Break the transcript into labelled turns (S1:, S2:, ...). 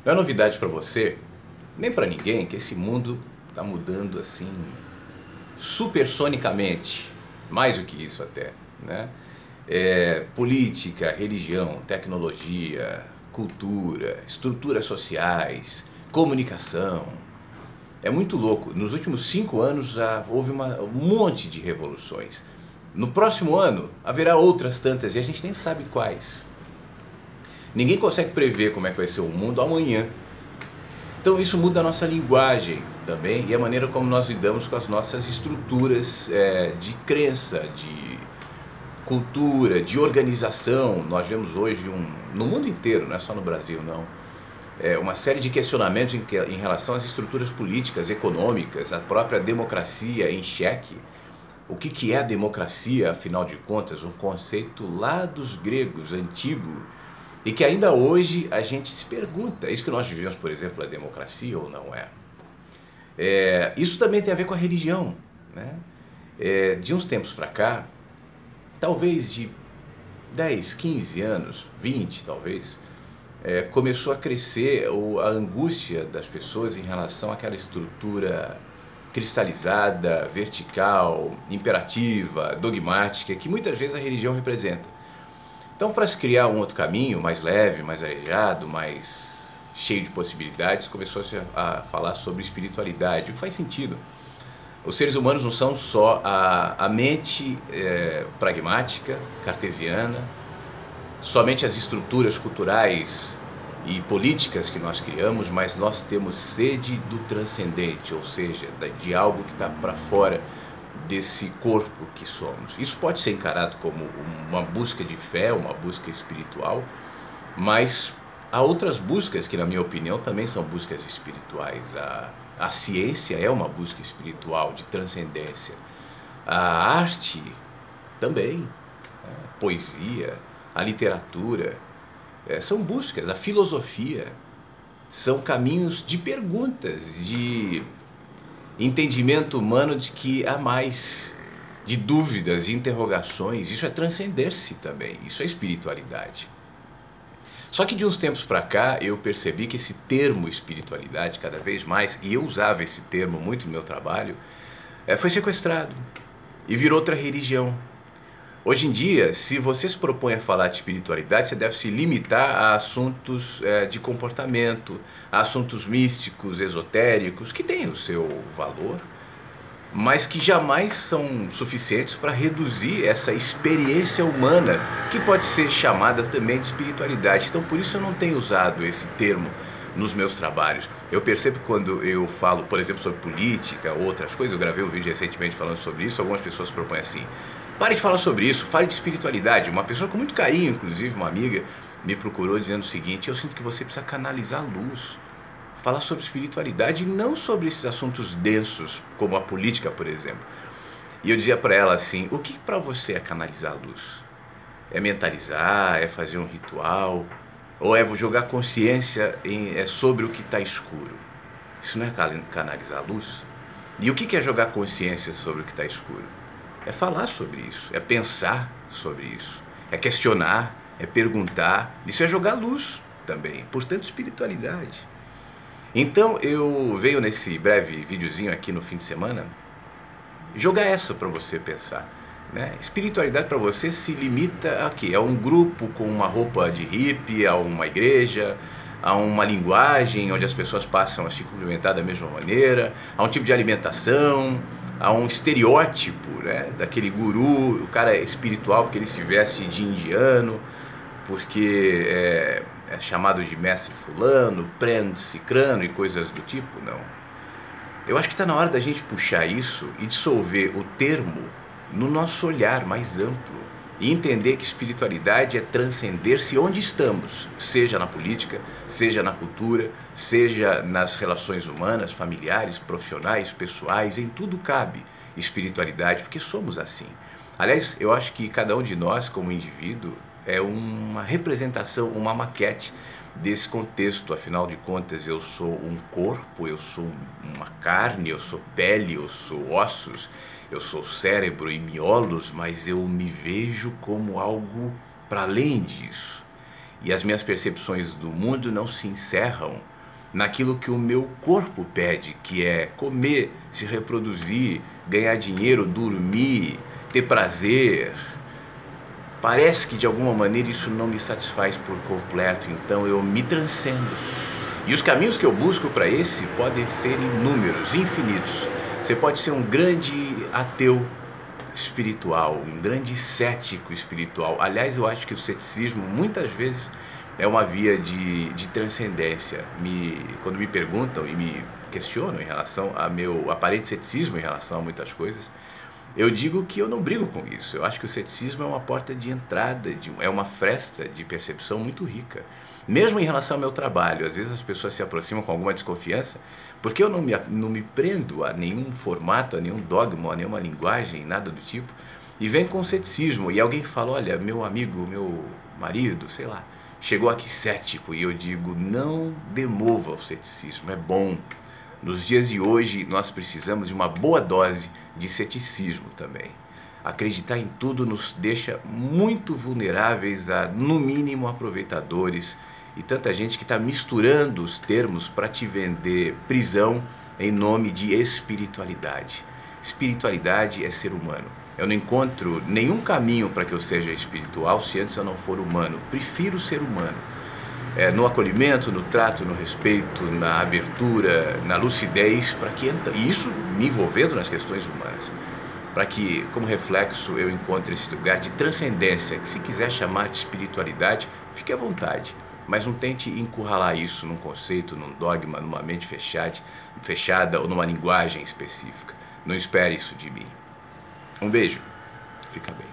S1: Não é novidade para você, nem para ninguém, que esse mundo está mudando assim supersonicamente, mais do que isso até, né? Política, religião, tecnologia, cultura, estruturas sociais, comunicação. É muito louco. Nos últimos 5 anos já houve um monte de revoluções. No próximo ano haverá outras tantas e a gente nem sabe quais. Ninguém consegue prever como é que vai ser o mundo amanhã. Então isso muda a nossa linguagem também e a maneira como nós lidamos com as nossas estruturas de crença, de cultura, de organização. Nós vemos hoje no mundo inteiro, não é só no Brasil não, uma série de questionamentos em relação às estruturas políticas, econômicas, a própria democracia em xeque. O que é a democracia, afinal de contas? Um conceito lá dos gregos, antigo, e que ainda hoje a gente se pergunta, é isso que nós vivemos, por exemplo, é democracia ou não é? Isso também tem a ver com a religião, né? De uns tempos para cá, talvez de 10, 15 anos, 20 talvez, começou a crescer a angústia das pessoas em relação àquela estrutura cristalizada, vertical, imperativa, dogmática, que muitas vezes a religião representa. Então, para se criar um outro caminho, mais leve, mais arejado, mais cheio de possibilidades, começou-se a falar sobre espiritualidade, o que faz sentido. Os seres humanos não são só a mente pragmática, cartesiana, somente as estruturas culturais e políticas que nós criamos, mas nós temos sede do transcendente, ou seja, de algo que está para fora desse corpo que somos. Isso pode ser encarado como uma busca de fé, uma busca espiritual, mas há outras buscas que, na minha opinião, também são buscas espirituais. A ciência é uma busca espiritual, de transcendência. A arte também, né? Poesia, a literatura, são buscas. A filosofia são caminhos de perguntas, de entendimento humano de que há mais, de dúvidas e interrogações. Isso é transcender-se também, isso é espiritualidade. Só que de uns tempos para cá eu percebi que esse termo espiritualidade, cada vez mais, e eu usava esse termo muito no meu trabalho, foi sequestrado e virou outra religião. Hoje em dia, se você se propõe a falar de espiritualidade, você deve se limitar a assuntos de comportamento, a assuntos místicos, esotéricos, que têm o seu valor, mas que jamais são suficientes para reduzir essa experiência humana, que pode ser chamada também de espiritualidade. Então, por isso eu não tenho usado esse termo nos meus trabalhos. Eu percebo que quando eu falo, por exemplo, sobre política ou outras coisas, eu gravei um vídeo recentemente falando sobre isso, algumas pessoas se propõem assim: pare de falar sobre isso, fale de espiritualidade. Uma pessoa com muito carinho, inclusive uma amiga, me procurou dizendo o seguinte: eu sinto que você precisa canalizar luz, falar sobre espiritualidade e não sobre esses assuntos densos, como a política, por exemplo. E eu dizia para ela assim: o que para você é canalizar luz? É mentalizar? É fazer um ritual? Ou é jogar consciência sobre o que está escuro? Isso não é canalizar luz? E o que é jogar consciência sobre o que está escuro? É falar sobre isso, é pensar sobre isso, é questionar, é perguntar. Isso é jogar luz também, portanto espiritualidade. Então eu venho nesse breve videozinho aqui no fim de semana jogar essa para você pensar, né? Espiritualidade para você se limita a quê? A um grupo com uma roupa de hippie, a uma igreja, a uma linguagem onde as pessoas passam a se cumprimentar da mesma maneira, a um tipo de alimentação, a um estereótipo, né, daquele guru, o cara é espiritual porque ele se veste de indiano, porque é chamado de mestre fulano, prende cicrano e coisas do tipo. Não. Eu acho que está na hora da gente puxar isso e dissolver o termo no nosso olhar mais amplo e entender que espiritualidade é transcender-se onde estamos, seja na política, seja na cultura, seja nas relações humanas, familiares, profissionais, pessoais, em tudo cabe espiritualidade, porque somos assim. Aliás, eu acho que cada um de nós, como indivíduo, é uma representação, uma maquete desse contexto. Afinal de contas, eu sou um corpo, eu sou uma carne, eu sou pele, eu sou ossos, eu sou cérebro e miolos, mas eu me vejo como algo para além disso. e as minhas percepções do mundo não se encerram naquilo que o meu corpo pede, que é comer, se reproduzir, ganhar dinheiro, dormir, ter prazer. Parece que de alguma maneira isso não me satisfaz por completo, então eu me transcendo. E os caminhos que eu busco para esse podem ser inúmeros, infinitos. Você pode ser um grande ateu espiritual, um grande cético espiritual. Aliás, eu acho que o ceticismo muitas vezes é uma via de transcendência. Quando me perguntam e me questionam em relação a meu aparente ceticismo em relação a muitas coisas, eu digo que eu não brigo com isso. Eu acho que o ceticismo é uma porta de entrada, é uma fresta de percepção muito rica. Mesmo em relação ao meu trabalho, às vezes as pessoas se aproximam com alguma desconfiança, porque eu não me prendo a nenhum formato, a nenhum dogma, a nenhuma linguagem, nada do tipo, e vem com ceticismo, e alguém fala, olha, meu amigo, meu marido, sei lá, chegou aqui cético, e eu digo, não demova o ceticismo, é bom. Nos dias de hoje, nós precisamos de uma boa dose de ceticismo também. Acreditar em tudo nos deixa muito vulneráveis a, no mínimo, aproveitadores e tanta gente que está misturando os termos para te vender prisão em nome de espiritualidade. Espiritualidade é ser humano. Eu não encontro nenhum caminho para que eu seja espiritual se antes eu não for humano. Prefiro ser humano. No acolhimento, no trato, no respeito, na abertura, na lucidez, e isso me envolvendo nas questões humanas, para que, como reflexo, eu encontre esse lugar de transcendência, que se quiser chamar de espiritualidade, fique à vontade, mas não tente encurralar isso num conceito, num dogma, numa mente fechada ou numa linguagem específica. Não espere isso de mim. Um beijo, fica bem.